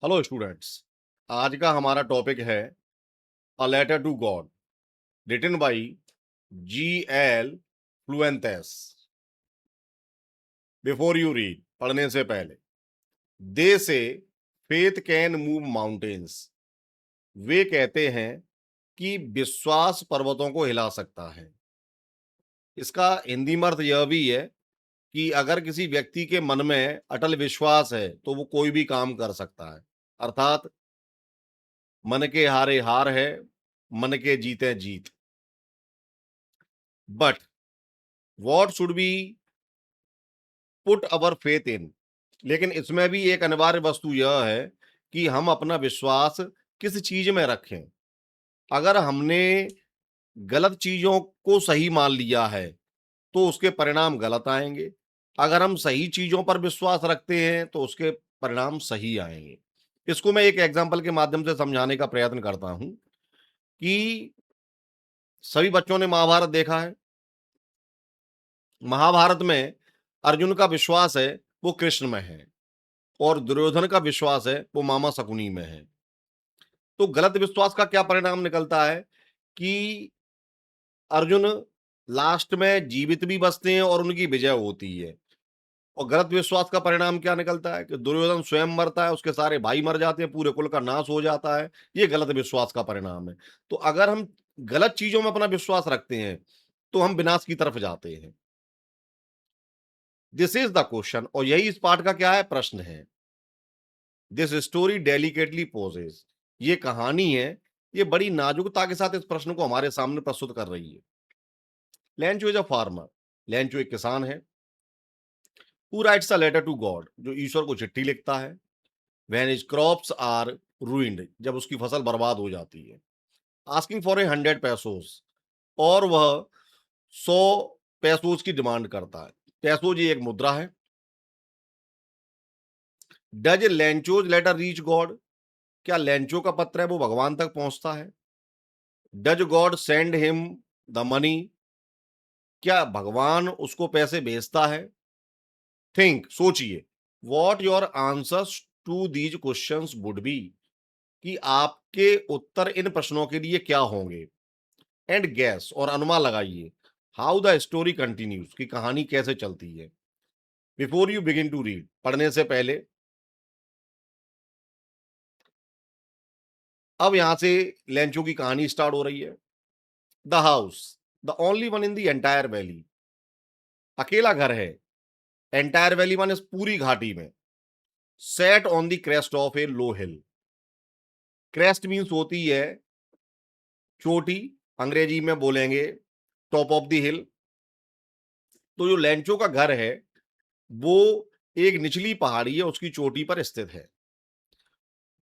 Hello students. आज का हमारा टॉपिक है a letter to God written by G.L. Fuentes. Before you read, पढ़ने से पहले, they say faith can move mountains. वे कहते हैं कि विश्वास पर्वतों को हिला सकता है। इसका हिंदी में अर्थ यह भी है कि अगर किसी व्यक्ति के मन में अटल विश्वास है तो वो कोई भी काम कर सकता है। अर्थात मन के हारे हार है, मन के जीते जीत। But what should be put our faith in. लेकिन इसमें भी एक अनिवार्य वस्तु यह है कि हम अपना विश्वास किस चीज में रखें। अगर हमने गलत चीजों को सही मान लिया है तो उसके परिणाम गलत आएंगे। अगर हम सही चीजों पर विश्वास रखते हैं तो उसके परिणाम सही आएंगे। इसको मैं एक एग्जाम्पल के माध्यम से समझाने का प्रयत्न करता हूं कि सभी बच्चों ने महाभारत देखा है। महाभारत में अर्जुन का विश्वास है वो कृष्ण में है और दुर्योधन का विश्वास है वो मामा शकुनी में है। तो गलत विश्वास का क्या परिणाम निकलता है कि अर्जुन लास्ट में जीवित भी बचते हैं और उनकी विजय होती है। और गलत विश्वास का परिणाम क्या निकलता है कि दुर्योधन स्वयं मरता है, उसके सारे भाई मर जाते हैं, पूरे कुल का नाश हो जाता है। ये गलत विश्वास का परिणाम है। तो अगर हम गलत चीजों में अपना विश्वास रखते हैं तो हम विनाश की तरफ जाते हैं। दिस इज द क्वेश्चन, और यही इस पाठ का क्या है, प्रश्न है। This story delicately poses. ये कहानी है, ये बड़ी नाजुकता के साथ इस प्रश्न को हमारे सामने प्रस्तुत कर रही है। Lencho is a farmer. Lencho एक किसान है। Who writes a letter to God, जो ईश्वर को चिट्ठी लिखता है। When his crops are ruined, जब उसकी फसल बर्बाद हो जाती है। आस्किंग फॉर 100 पैसोस, और वह 100 पैसोस की डिमांड करता है। पैसोज ये एक मुद्रा है। Does Lencho's letter reach God, क्या लेंचो का पत्र है वो भगवान तक पहुंचता है। Does God send him the money, क्या भगवान उसको पैसे भेजता है। थिंक, सोचिए, what your answers to these questions would be, कि आपके उत्तर इन प्रश्नों के लिए क्या होंगे। एंड गैस, और अनुमान लगाइए, हाउ द स्टोरी कंटिन्यूज, की कहानी कैसे चलती है। Before you begin to read, पढ़ने से पहले, अब यहां से लेंचो की कहानी स्टार्ट हो रही है। The house, the only one in the entire valley. अकेला घर है एंटायर वैली वन, इस पूरी घाटी में। Set on the crest of A low hill. Crest means होती है चोटी, अंग्रेजी में बोलेंगे टॉप ऑफ द हिल। तो जो लेंचो का घर है वो एक निचली पहाड़ी है, उसकी चोटी पर स्थित है।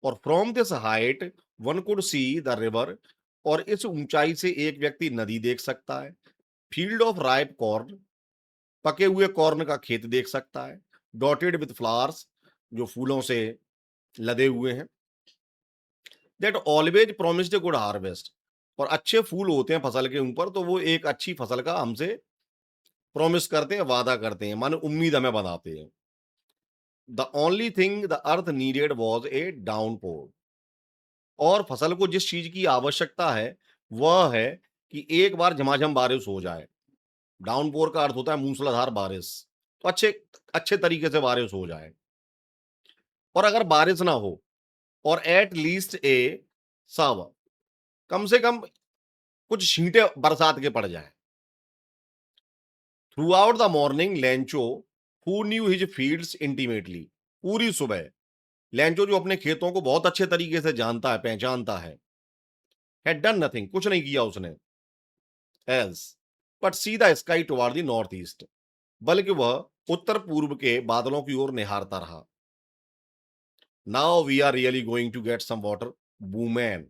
और from this height one could see the river, और इस ऊंचाई से एक व्यक्ति नदी देख सकता है। फील्ड ऑफ राइप कॉर्न, पके हुए कॉर्न का खेत देख सकता है। डॉटेड विद फ्लावर्स, जो फूलों से लदे हुए हैं। That always promised a good harvest, और अच्छे फूल होते हैं फसल के ऊपर, तो वो एक अच्छी फसल का हमसे प्रॉमिस करते हैं, वादा करते हैं, माने उम्मीद हमें बनाते हैं। The only thing the earth needed was a downpour, और फसल को जिस चीज की आवश्यकता है वह है कि एक बार झमाझम बारिश हो जाए। डाउनपोर का अर्थ होता है मूसलाधार बारिश। तो अच्छे अच्छे तरीके से बारिश हो जाए। और अगर बारिश ना हो, और एट लीस्ट ए सावर, कम से कम कुछ छींटे बरसात के पड़ जाए। Through out the morning Lencho, who knew his fields intimately, पूरी सुबह लेंचो, जो अपने खेतों को बहुत अच्छे तरीके से जानता है, पहचानता है, हैड डन नथिंग, कुछ नहीं किया उसने, else but see the sky toward the north east, बल्कि वह उत्तर पूर्व के बादलों की ओर निहारता रहा। Now we are really going to get some water. Women,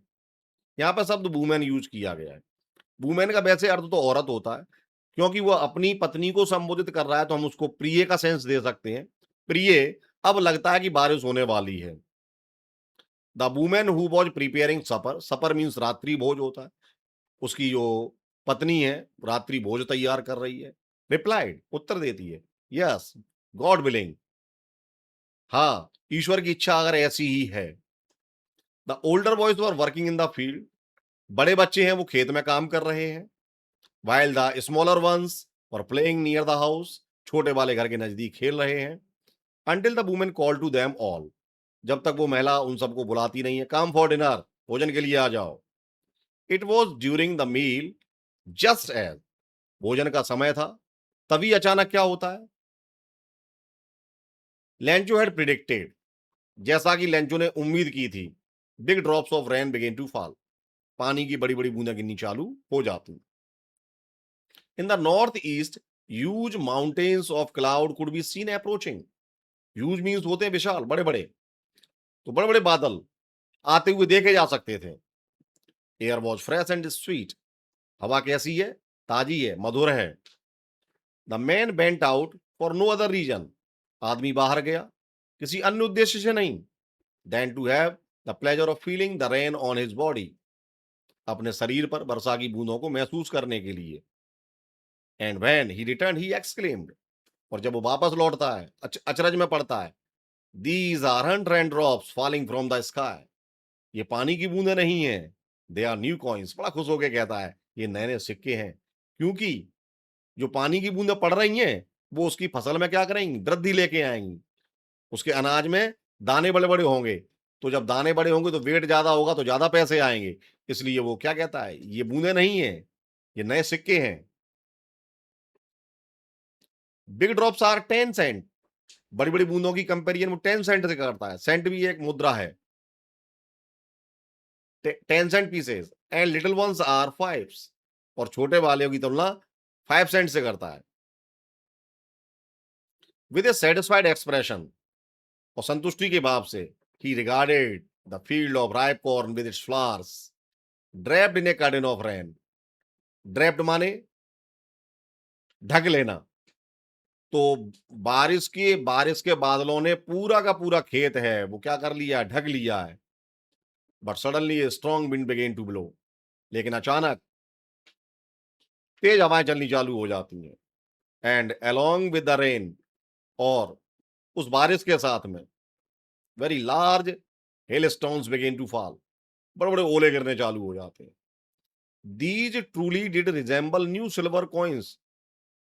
यहाँ पर शब्द वुमेन यूज किया गया है। वुमेन का वैसे अर्थ तो औरत होता है, क्योंकि वह अपनी पत्नी को संबोधित कर रहा है तो हम उसको प्रिय का सेंस दे सकते हैं। प्रिय, अब लगता है कि बारिश होने वाली है। The women who was preparing supper, supper means रात्रि भोज होता है, उसकी जो पत्नी है रात्रि भोज तैयार कर रही है। रिप्लाइड, उत्तर देती है, यस गॉड विलिंग, हाँ, ईश्वर की इच्छा अगर ऐसी ही है। The older boys were working in the field, बड़े बच्चे हैं वो खेत में काम कर रहे हैं। While the smaller ones were playing near the house, छोटे वाले घर के नजदीक खेल रहे हैं। Until the women call to them all, जब तक वो महिला उन सबको बुलाती नहीं है, कम फॉर डिनर, भोजन के लिए आ जाओ। It was during the meal just as, भोजन का समय था, तभी अचानक क्या होता है, लेंचो हैड प्रिडिक्टेड, जैसा कि लेंचो ने उम्मीद की थी, big drops of rain began to fall, पानी की बड़ी बड़ी बूंदा गिरनी चालू हो जाती। In the north east huge mountains of cloud could be seen approaching, huge means होते हैं विशाल, बड़े बड़े, तो बड़े बड़े बादल आते हुए देखे जा सकते थे। Air was fresh and sweet, हवा कैसी है, ताजी है, मधुर है। The man went out for no other reason, आदमी बाहर गया किसी अन्य उद्देश्य से नहीं, than to have the pleasure of feeling the rain on his body, अपने शरीर पर वर्षा की बूंदों को महसूस करने के लिए। And when he return he exclaimed, और जब वो वापस लौटता है अचरज में पड़ता है, these are rain drops falling from the sky, ये पानी की बूंदें नहीं है, दे आर न्यू कॉइन्स, बड़ा खुश होकर कहता है ये नए नए सिक्के हैं, क्योंकि जो पानी की बूंदें पड़ रही हैं वो उसकी फसल में क्या करेंगी, वृद्धि लेके आएंगी, उसके अनाज में दाने बड़े बड़े होंगे, तो जब दाने बड़े होंगे तो वेट ज्यादा होगा तो ज्यादा पैसे आएंगे, इसलिए वो क्या कहता है, ये बूंदे नहीं है, ये नए सिक्के हैं। बिग ड्रॉप्स आर 10 सेंट, बड़ी बड़ी बूंदों की कंपेरिजन वो 10 सेंट से करता है, सेंट भी एक मुद्रा है, 10 cent pieces, and little ones are fives, और छोटे वाले की तुलना 5 सेंट से करता है। विद ए सेटिस्फाइड एक्सप्रेशन, और संतुष्टि के भाव से, ही regarded the field of ripe corn with its flowers draped in A curtain of rain, draped माने ढक लेना, तो बारिश के बादलों ने पूरा का पूरा खेत है वो क्या कर लिया, ढक लिया है। But suddenly a strong wind began to blow, लेकिन अचानक तेज हवाएं चलनी चालू हो जाती हैं। And along with the rain, और उस बारिश के साथ में very large hail stones began to fall, बड़े बड़े ओले गिरने चालू हो जाते हैं। These truly did resemble new silver coins,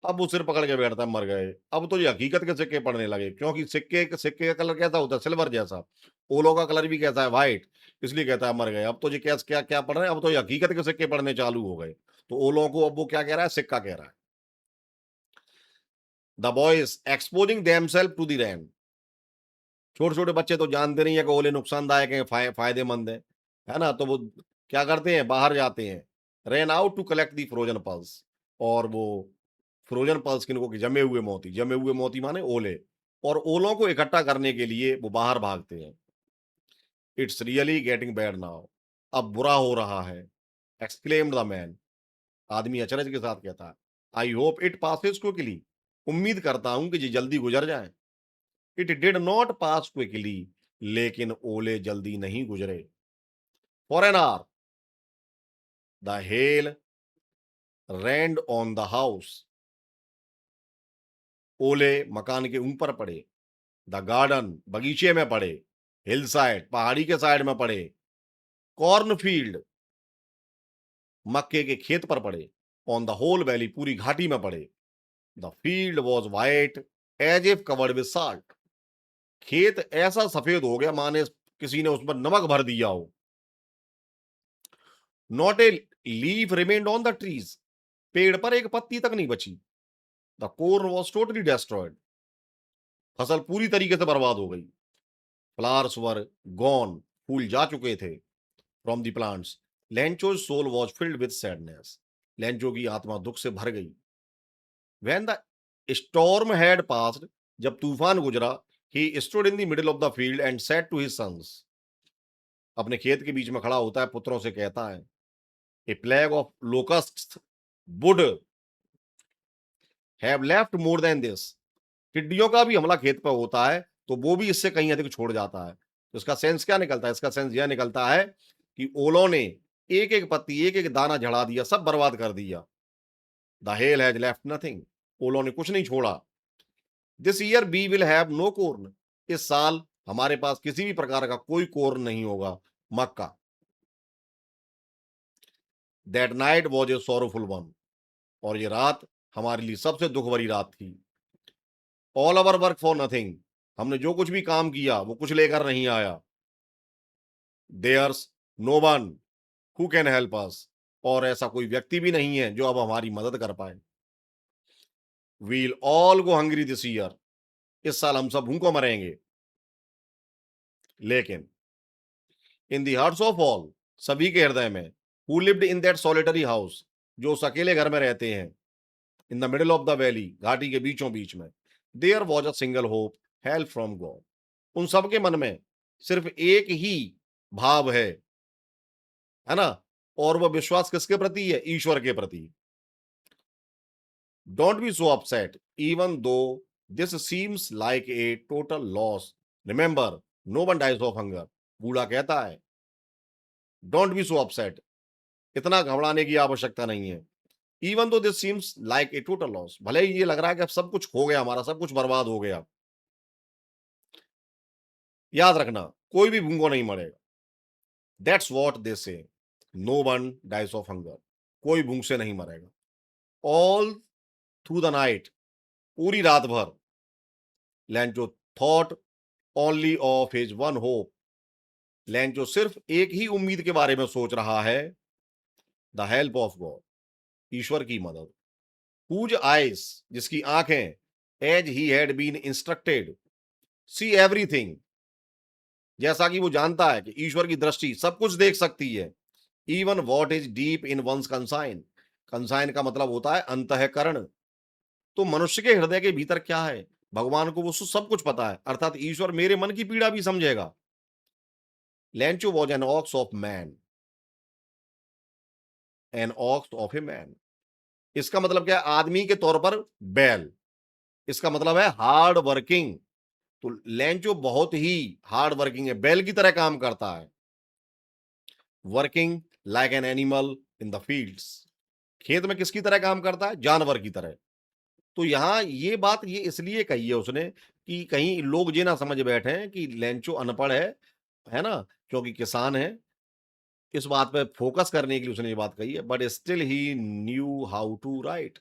अब वो सिर पकड़ के बैठता है, मर गए, अब तो ये हकीकत के सिक्के पड़ने लगे, क्योंकि सिक्के का कलर कैसा होता है, सिल्वर जैसा, ओलों का कलर भी कैसा है, व्हाइट, इसलिए कहता है मर गए, अब तो ये क्या क्या क्या पढ़ रहे हैं, अब तो ये हकीकत के सिक्के पड़ने चालू हो गए, तो ओलों को अब वो क्या कह रहा है, सिक्का कह रहा है। The boys exposing themselves to the rain, छोटे छोटे बच्चे तो जानते नहीं है कि ओले नुकसानदायक हैं, फायदेमंद है ना, तो वो क्या करते हैं, बाहर जाते हैं, ran out to collect the frozen pearls, और वो फ्रोजन पल्स किनको, की जमे हुए मोती माने ओले, और ओलों को इकट्ठा करने के लिए वो बाहर भागते हैं। It's really getting bad now, अब बुरा हो रहा है, एक्सक्लेम्ड द मैन, आदमी अचरज के साथ कहता है। I hope it passes quickly, उम्मीद करता हूं कि ये जल्दी गुजर जाए। It did not pass quickly, लेकिन ओले जल्दी नहीं गुजरे। For an hour the hail rained on the house, ओले मकान के ऊपर पड़े, द गार्डन बगीचे में पड़े, हिल साइड पहाड़ी के साइड में पड़े, कॉर्न फील्ड मक्के के खेत पर पड़े, ऑन द होल वैली पूरी घाटी में पड़े। The field was white as if covered with salt, खेत ऐसा सफेद हो गया माने किसी ने उस पर नमक भर दिया हो। Not a leaf remained on the trees, पेड़ पर एक पत्ती तक नहीं बची। The corn was totally destroyed, फसल पूरी तरीके से बर्बाद हो गई। फ्लावर्स वर गॉन, फूल जा चुके थे, from the plants. Lencho's soul was filled with sadness, Lencho की आत्मा दुख से भर गई। When the storm had passed, जब तूफान गुजरा, he stood in the middle of the field and said to his sons, अपने खेत के बीच में खड़ा होता है, पुत्रों से कहता है, a plague of locusts would have left more than this, टिड्डियों का भी हमला खेत पर होता है तो वो भी इससे कहीं अधिक छोड़ जाता है। तो इसका सेंस क्या निकलता है, इसका सेंस यह निकलता है कि ओलों ने एक एक पत्ती एक एक दाना झड़ा दिया, सब बर्बाद कर दिया। The hail has left nothing, ओलों ने कुछ नहीं छोड़ा। This year we will have no corn, इस साल हमारे पास किसी भी प्रकार का कोई कोर्न नहीं होगा, मक्का। That night was a sorrowful one, और ये रात हमारे लिए सबसे दुख भरी रात थी। All our work for nothing, हमने जो कुछ भी काम किया वो कुछ लेकर नहीं आया। There's no one who can help us, और ऐसा कोई व्यक्ति भी नहीं है जो अब हमारी मदद कर पाए। We'll all go hungry this year, इस साल हम सब भूखों मरेंगे। लेकिन in the hearts of all, सभी के हृदय में, who lived in that solitary house, जो उस अकेले घर में रहते हैं, in the middle of the valley, घाटी के बीचों बीच में, there was a single hope, help from God. उन सबके मन में सिर्फ एक ही भाव है ना, और वह विश्वास किसके प्रति है? ईश्वर के प्रति। Don't be so upset even though this seems like a total loss, remember no one dies of hunger. बूढ़ा कहता है, डोंट बी सो अपसेट, इतना घबराने की आवश्यकता नहीं है। Even though this seems like a total loss, भले ही ये लग रहा है कि अब सब कुछ खो गया, हमारा सब कुछ बर्बाद हो गया, याद रखना कोई भी भूखा नहीं मरेगा। That's what they say, no one dies of hunger, कोई भूख से नहीं मरेगा। ऑल थ्रू द नाइट, पूरी रात भर, लैंचो thought only of his one hope, लैंचो सिर्फ एक ही उम्मीद के बारे में सोच रहा है, द हेल्प ऑफ गॉड, ईश्वर की मदद। हुज आइज, जिसकी आंखें, as he had been instructed, see everything, जैसा कि वो जानता है कि ईश्वर की दृष्टि सब कुछ देख सकती है। Even what is deep in one's conscience, conscience का मतलब होता है अंतःकरण, तो मनुष्य के हृदय के भीतर क्या है, भगवान को वो सब कुछ पता है, अर्थात ईश्वर मेरे मन की पीड़ा भी समझेगा। लैंचो was an ox of man, an ox of a man, इसका मतलब क्या है? आदमी के तौर पर बैल, इसका मतलब है हार्ड वर्किंग। तो लैंचो बहुत ही हार्ड वर्किंग है, बैल की तरह काम करता है। Working like an animal in the fields, खेत में किसकी तरह काम करता है? जानवर की तरह। तो यहां ये बात ये इसलिए कही है उसने कि कहीं लोग ये ना समझ बैठे कि लैंचो अनपढ़ है ना, क्योंकि किसान है, इस बात पे फोकस करने के लिए उसने ये बात कही है। But still he knew how to write,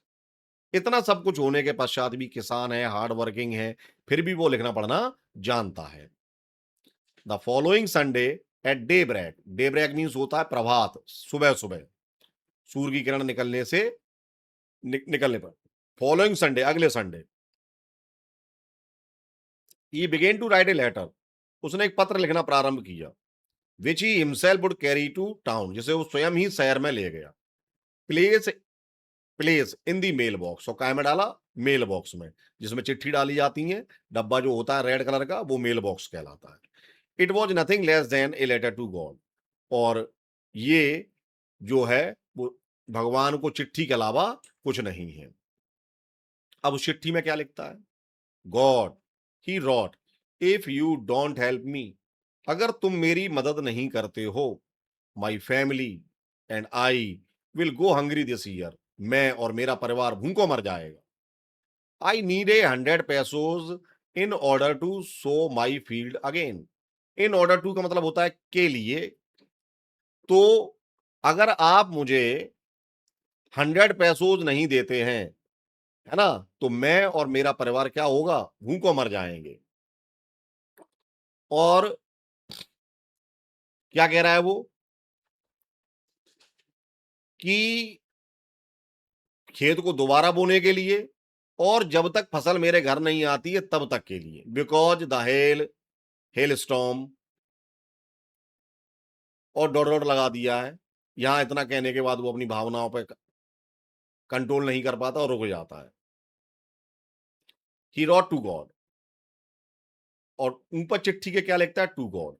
इतना सब कुछ होने के पश्चात भी किसान है, हार्ड वर्किंग है, फिर भी वो लिखना पढ़ना जानता है। The following Sunday at daybreak, daybreak means होता है प्रभात, सुबह सुबह, सूर्य की किरण निकलने से निकलने पर, फॉलोइंग संडे, अगले Sunday, he began to write a letter, उसने एक पत्र लिखना प्रारंभ किया, which he himself would carry to town, जिसे वो स्वयं ही शहर में ले गया। Place place in the mail box, और काय में डाला? मेल बॉक्स में, जिसमें चिट्ठी डाली जाती है, डब्बा जो होता है रेड कलर का, वो मेल बॉक्स कहलाता है। It was nothing less than a letter to God, और ये जो है वो भगवान को चिट्ठी के अलावा कुछ नहीं है। अब उस चिट्ठी में क्या लिखता है? God he wrote, if you don't help me, अगर तुम मेरी मदद नहीं करते हो, my family and I will go hungry this year, मैं और मेरा परिवार भूखों मर जाएगा। I need a 100 pesos in order to sow my field again, in order to का मतलब होता है के लिए, तो अगर आप मुझे 100 पैसोज नहीं देते हैं, है ना, तो मैं और मेरा परिवार क्या होगा? भूखों मर जाएंगे। और क्या कह रहा है वो? कि खेत को दोबारा बोने के लिए, और जब तक फसल मेरे घर नहीं आती है तब तक के लिए, बिकॉज द हेल स्टॉर्म, और डॉट डॉट लगा दिया है। यहां इतना कहने के बाद वो अपनी भावनाओं पर कंट्रोल नहीं कर पाता और रुक जाता है। ही रॉट टू गॉड, और ऊपर चिट्ठी के क्या लिखता है? To God.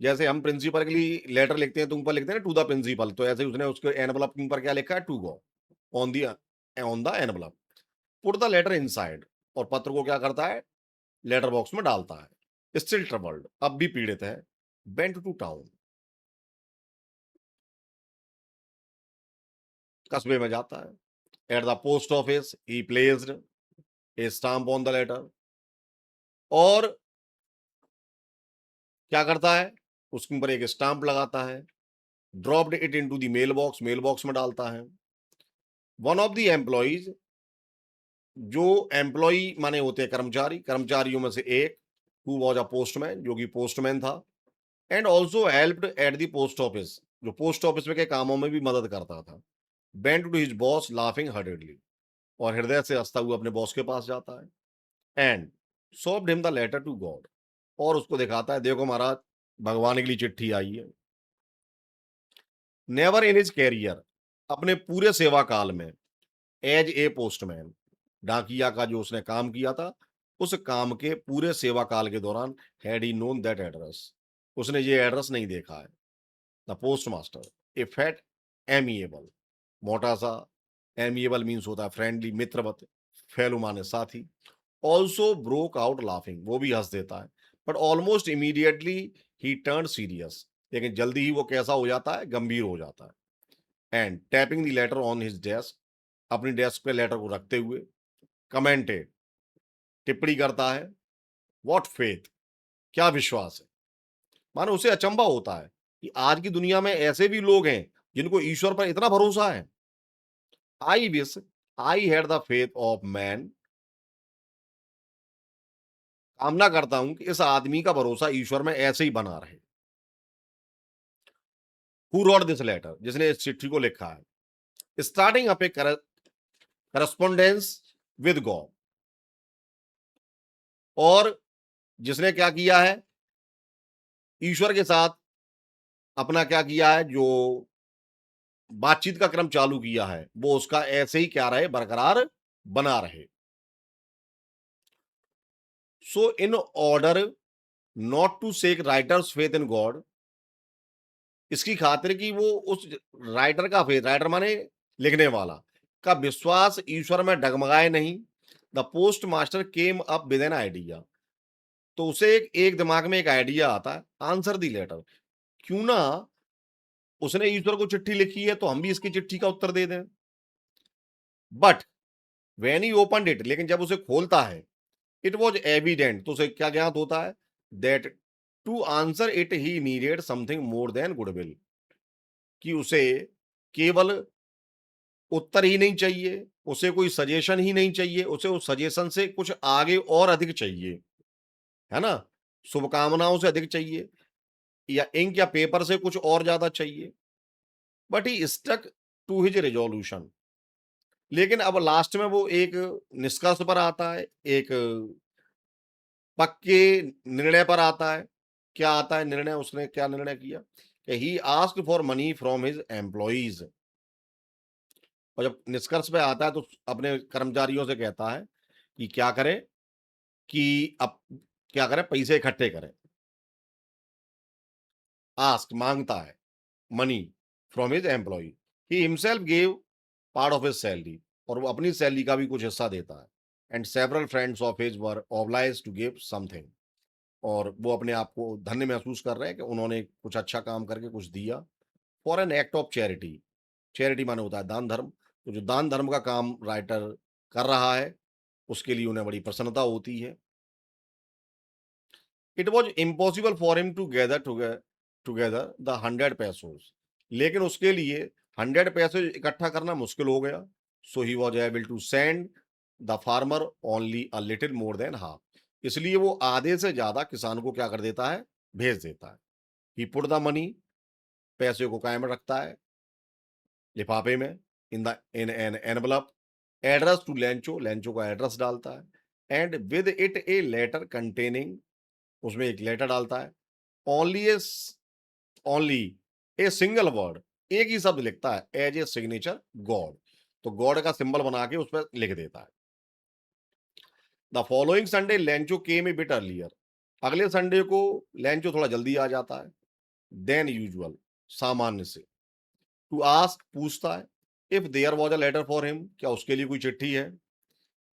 जैसे हम प्रिंसिपल के लिए लेटर लिखते हैं तो ऊपर लिखते हैं ना टू द प्रिंसिपल, तो ऐसे ही उसने उसके एनवलप के ऊपर क्या लिखा है? To God, on the on the envelope, put the letter inside, और पत्र को क्या करता है? लेटर बॉक्स में डालता है। स्टिल ट्रबल्ड, अब भी पीड़ित है, वेंट टू टाउन, कस्बे में जाता है। At the post office he placed a stamp on the letter, और क्या करता है, उसके ऊपर एक स्टाम्प लगाता है, dropped it into the mail box में डालता है। वन ऑफ द एम्प्लॉइज, जो एम्प्लॉई माने होते हैं कर्मचारी, कर्मचारियों में से एक, हु वाज अ पोस्टमैन, जो कि पोस्टमैन था, and also helped at the post office, जो पोस्ट ऑफिस में के कामों में भी मदद करता था, went to his boss laughing heartedly, और हृदय से हंसता हुआ अपने बॉस के पास जाता है, and showed him the letter to God, और उसको दिखाता है, देखो महाराज, भगवान के लिए चिट्ठी आई है। नेवर इन हिज कैरियर, अपने पूरे सेवा काल में, एज ए पोस्टमैन, डाकिया का जो उसने काम किया था, उस काम के पूरे सेवा काल के दौरान, had he known that address, उसने ये एड्रेस नहीं देखा है। The post master, A fat amiable, मोटा सा, एमिएबल मीन्स होता है फ्रेंडली, मित्रवत, फेलो माने साथी, ऑल्सो ब्रोक आउट लाफिंग, वो भी हंस देता है, but almost immediately he turn serious, लेकिन जल्दी ही वो कैसा हो जाता है, गंभीर हो जाता है, and tapping the later on his desk, अपनी डेस्क पे लेटर को रखते हुए, कमेंटेड, टिप्पणी करता है, व्हाट फेथ, क्या विश्वास है। मानो उसे अचंभा होता है कि आज की दुनिया में ऐसे भी लोग हैं जिनको ईश्वर पर इतना भरोसा है। I wish I had the faith of man, कामना करता हूं कि इस आदमी का भरोसा ईश्वर में ऐसे ही बना रहे। हु रॉट दिस लेटर, जिसने इस चिट्ठी को लिखा है, starting up A correspondence with God, और जिसने क्या किया है, ईश्वर के साथ अपना क्या किया है, जो बातचीत का क्रम चालू किया है, वो उसका ऐसे ही क्या रहे, बरकरार बना रहे। So in order not to shake writer's faith in God, इसकी खातिर कि वो उस राइटर का फेथ, राइटर माने लिखने वाला, का विश्वास ईश्वर में डगमगाए नहीं, the post master came up with an idea, तो उसे एक दिमाग में एक आइडिया आता है, आंसर दी लेटर, क्यों ना उसने ईश्वर को चिट्ठी लिखी है तो हम भी इसकी चिट्ठी का उत्तर दे दें। But when he opened it, लेकिन जब उसे खोलता है, इट वॉज एविडेंट, तो उसे क्या ज्ञात होता है, that to answer it he needed something more than goodwill, कि उसे केवल उत्तर ही नहीं चाहिए, उसे कोई सजेशन ही नहीं चाहिए, उसे उस सजेशन से कुछ आगे और अधिक चाहिए, है ना, शुभकामनाओं से अधिक चाहिए, या इंक या पेपर से कुछ और ज्यादा चाहिए। But he stuck to his resolution, लेकिन अब लास्ट में वो एक निष्कर्ष पर आता है, एक पक्के निर्णय पर आता है। क्या आता है निर्णय, उसने क्या निर्णय किया कि he asked for money from his employees, और जब निष्कर्ष पे आता है तो अपने कर्मचारियों से कहता है कि क्या करें, कि अब क्या करें, पैसे इकट्ठे करें। आस्क मांगता है, money from his employ, he himself give part of his salary, और वो अपनी सैलरी का भी कुछ हिस्सा देता है, and several friends of his were obliged to give something, और वो अपने आप को धन्य महसूस कर रहे हैं कि उन्होंने कुछ अच्छा काम करके कुछ दिया, for an act of charity, charity माने होता है दान धर्म, तो जो दान धर्म का काम राइटर कर रहा है, उसके लिए उन्हें बड़ी प्रसन्नता होती है। It was impossible for him to gather together the 100 pesos, लेकिन उसके लिए 100 पैसे इकट्ठा करना मुश्किल हो गया। So he was able to send the farmer only a little more than half, इसलिए वो आधे से ज्यादा किसान को क्या कर देता है, भेज देता है। ही पुट द मनी, पैसे को कायम रखता है लिफाफे में, in an envelope, address to Lencho, Lencho का एड्रेस डालता है, and with it a letter containing, उसमें एक लेटर डालता है, only a only a single word, एक ही शब्द लिखता है, एज ए सिग्नेचर गॉड, तो गॉड का सिंबल बना के उस पर लिख देता है। The following Sunday Lencho came a bit earlier, अगले संडे को लेंचो थोड़ा जल्दी आ जाता है, देन यूजुअल, सामान्य से, टू आस्क, पूछता है, if there was a letter for him, क्या उसके लिए कोई चिट्ठी है।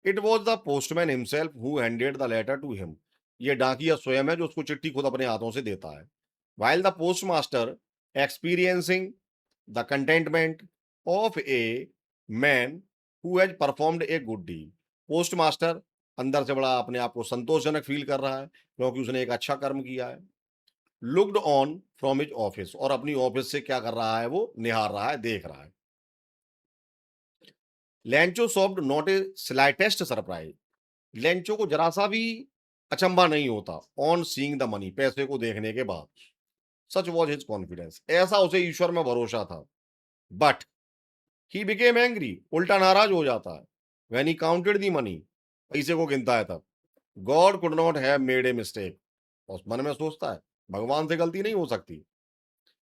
It was the postman himself who handed the letter to him, ये डाकिया स्वयं है जो उसको चिट्ठी खुद अपने हाथों से देता है। while the postmaster experiencing the contentment of a man who has performed a good deed, postmaster अंदर से बड़ा अपने आप को संतोषजनक फील कर रहा है क्योंकि उसने एक अच्छा कर्म किया है। Looked on from his office, और अपनी ऑफिस से क्या कर रहा है, वो निहार रहा है, देख रहा है। लैंचो soft not a slightest surprise, Lencho को जरा सा भी अचंभा नहीं होता ऑन सीइंग द मनी, पैसे को देखने के बाद। सच वॉज हिज कॉन्फिडेंस, ऐसा उसे ईश्वर में भरोसा था। बट ही बिकेम एंग्री, उल्टा नाराज हो जाता है। When he counted the money, पैसे को गिनता है तब। God could not have made a mistake, उस मन में सोचता है भगवान से गलती नहीं हो सकती।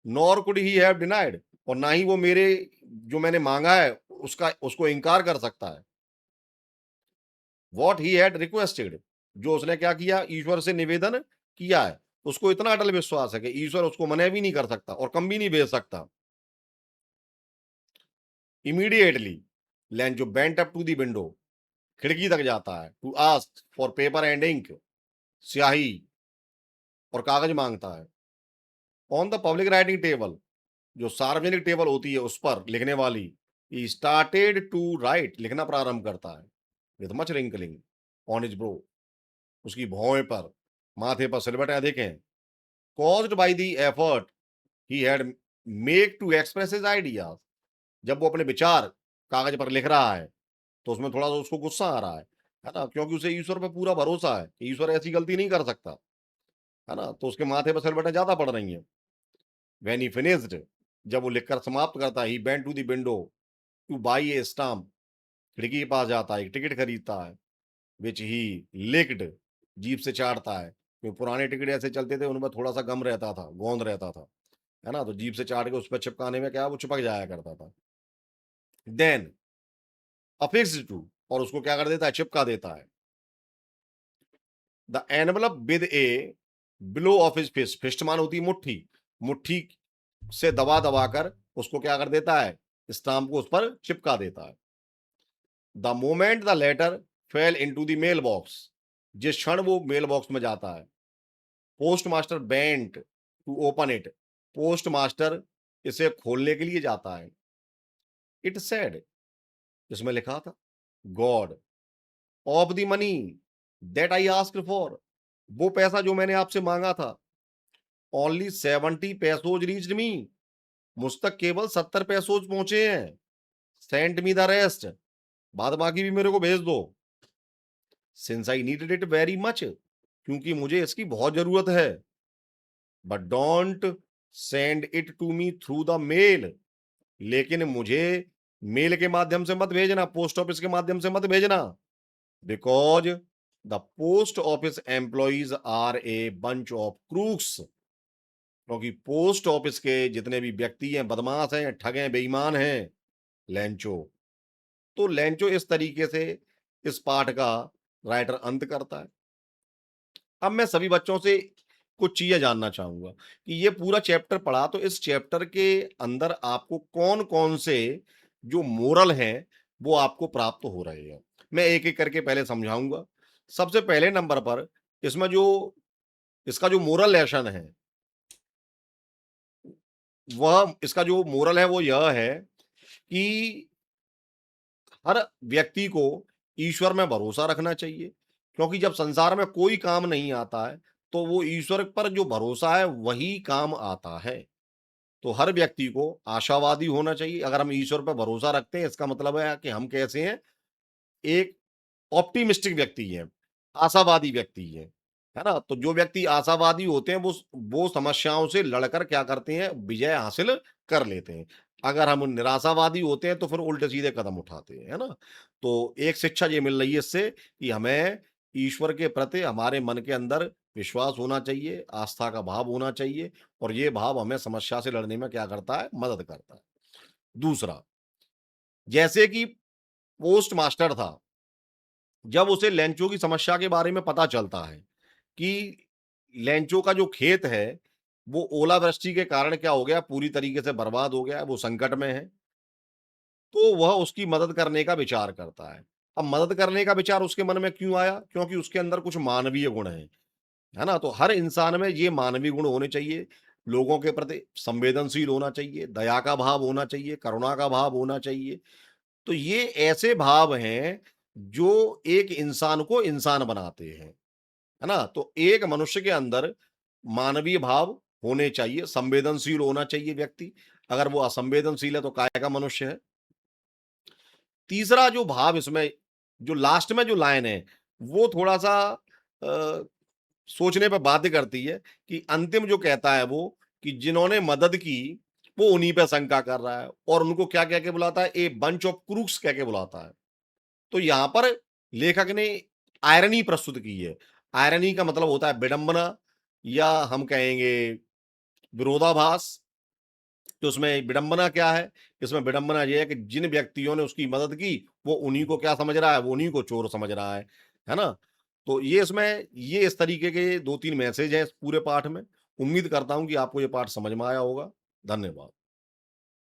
Nor could he have denied, और ना ही वो मेरे जो मैंने मांगा है उसका उसको इनकार कर सकता है। वॉट ही हैड रिक्वेस्टेड, जो उसने क्या किया, ईश्वर से निवेदन किया है, उसको इतना अटल विश्वास है कि ईश्वर उसको मना भी नहीं कर सकता और कम भी नहीं भेज सकता। Immediately Lencho went up to the window, खिड़की तक जाता है, to ask for paper and ink, स्याही और कागज मांगता है। On the public writing table, जो सार्वजनिक टेबल होती है उस पर लिखने वाली, ही स्टार्टेड टू राइट, लिखना प्रारंभ करता है। With much wrinkling on his brow, उसकी भौएं पर, माथे पर सिलवटें अधिक हैं। Caused by the effort he had make to express his ideas, जब वो अपने विचार कागज पर लिख रहा है तो उसमें थोड़ा सा उसको गुस्सा आ रहा है ना, क्योंकि उसे ईश्वर पे पूरा भरोसा है कि ईश्वर ऐसी गलती नहीं कर सकता, है ना, तो उसके माथे पर सिलवटें ज्यादा पड़ रही हैं। व्हेन ही फिनिश्ड, जब वो लिखकर समाप्त करता है, he went to the window to buy a stamp, खिड़की के पास जाता है, एक टिकट खरीदता है। विच ही लिक्ड, जीभ से चाटता है, क्योंकि पुराने टिकट ऐसे चलते थे उनमें थोड़ा सा गम रहता था, गोंद रहता था, है ना, तो जीभ से चाट के उस पर चिपकाने में क्या वो चिपक जाया करता था। देन अफिक्स टू, और उसको क्या कर देता है, चिपका देता है। The envelope with a blow of his fist, fist मान होती है मुट्ठी, मुट्ठी से दबा दबा कर उसको क्या कर देता है, स्टाम्प को उस पर चिपका देता है। The moment the letter fell into the mail box, जिस क्षण वो मेल बॉक्स में जाता है, post master bent to open it, post master इसे खोलने के लिए जाता है। इट सेड, जिसमें लिखा था, God of the money that I asked for, वो पैसा जो मैंने आपसे मांगा था, ओनली 70 पैसोज रीच्ड मी, मुझ तक केवल 70 पैसोज पहुंचे हैं। सेंड मी द रेस्ट, बाद बाकी भी मेरे को भेज दो। Since I needed it very much, क्योंकि मुझे इसकी बहुत जरूरत है। But don't send it to me through the mail, लेकिन मुझे मेल के माध्यम से मत भेजना, पोस्ट ऑफिस के माध्यम से मत भेजना। Because the post office employees are a bunch of crooks, क्योंकि पोस्ट ऑफिस के जितने भी व्यक्ति हैं बदमाश हैं, ठग हैं, बेईमान हैं, लैंचो। तो लैंचो इस तरीके से इस पाठ का राइटर अंत करता है। अब मैं सभी बच्चों से कुछ चीजें जानना चाहूंगा कि ये पूरा चैप्टर पढ़ा, तो इस चैप्टर के अंदर आपको कौन कौन से जो मोरल हैं वो आपको प्राप्त हो रहे हैं। मैं एक एक करके पहले समझाऊंगा। सबसे पहले नंबर पर इसमें जो इसका जो मोरल लेसन है, वह इसका जो मोरल है वो यह है कि हर व्यक्ति को ईश्वर में भरोसा रखना चाहिए, क्योंकि जब संसार में कोई काम नहीं आता है तो वो ईश्वर पर जो भरोसा है वही काम आता है। तो हर व्यक्ति को आशावादी होना चाहिए। अगर हम ईश्वर पर भरोसा रखते हैं, इसका मतलब है कि हम कैसे हैं, एक ऑप्टिमिस्टिक व्यक्ति है, आशावादी व्यक्ति है ना। तो जो व्यक्ति आशावादी होते हैं वो समस्याओं से लड़कर क्या करते हैं, विजय हासिल कर लेते हैं। अगर हम निराशावादी होते हैं तो फिर उल्टे सीधे कदम उठाते हैं, है ना। तो एक शिक्षा ये मिल रही है इससे कि हमें ईश्वर के प्रति हमारे मन के अंदर विश्वास होना चाहिए, आस्था का भाव होना चाहिए, और ये भाव हमें समस्या से लड़ने में क्या करता है, मदद करता है। दूसरा, जैसे कि पोस्ट मास्टर था, जब उसे लेंचो की समस्या के बारे में पता चलता है कि लेंचो का जो खेत है वो ओलावृष्टि के कारण क्या हो गया, पूरी तरीके से बर्बाद हो गया, वो संकट में है, तो वह उसकी मदद करने का विचार करता है। अब मदद करने का विचार उसके मन में क्यों आया, क्योंकि उसके अंदर कुछ मानवीय गुण है ना। तो हर इंसान में ये मानवीय गुण होने चाहिए, लोगों के प्रति संवेदनशील होना चाहिए, दया का भाव होना चाहिए, करुणा का भाव होना चाहिए। तो ये ऐसे भाव हैं जो एक इंसान को इंसान बनाते हैं, है ना। तो एक मनुष्य के अंदर मानवीय भाव होने चाहिए, संवेदनशील होना चाहिए व्यक्ति। अगर वो असंवेदनशील है तो काय का मनुष्य है। तीसरा जो भाव इसमें, जो लास्ट में जो लाइन है, वो थोड़ा-सा अ, सोचने पे बाध्य करती है कि अंतिम जो कहता है वो, कि जिन्होंने मदद की, वो उन्हीं पे शंका कर रहा है और उनको क्या कह के बुलाता है? ए बंच ऑफ क्रूक्स कह के बुलाता है। तो यहाँ पर लेखक ने आयरनी प्रस्तुत की है। आयरनी का मतलब होता है विडंबना, या हम कहेंगे विरोधाभास। तो उसमें विडंबना क्या है? इसमें विडंबना ये है कि जिन व्यक्तियों ने उसकी मदद की, वो उन्हीं को क्या समझ रहा है? वो उन्हीं को चोर समझ रहा है ना? तो ये इसमें ये इस तरीके के 2-3 मैसेज हैं इस पूरे पाठ में। उम्मीद करता हूँ कि आपको ये पाठ समझ में आया होगा। धन्यवाद।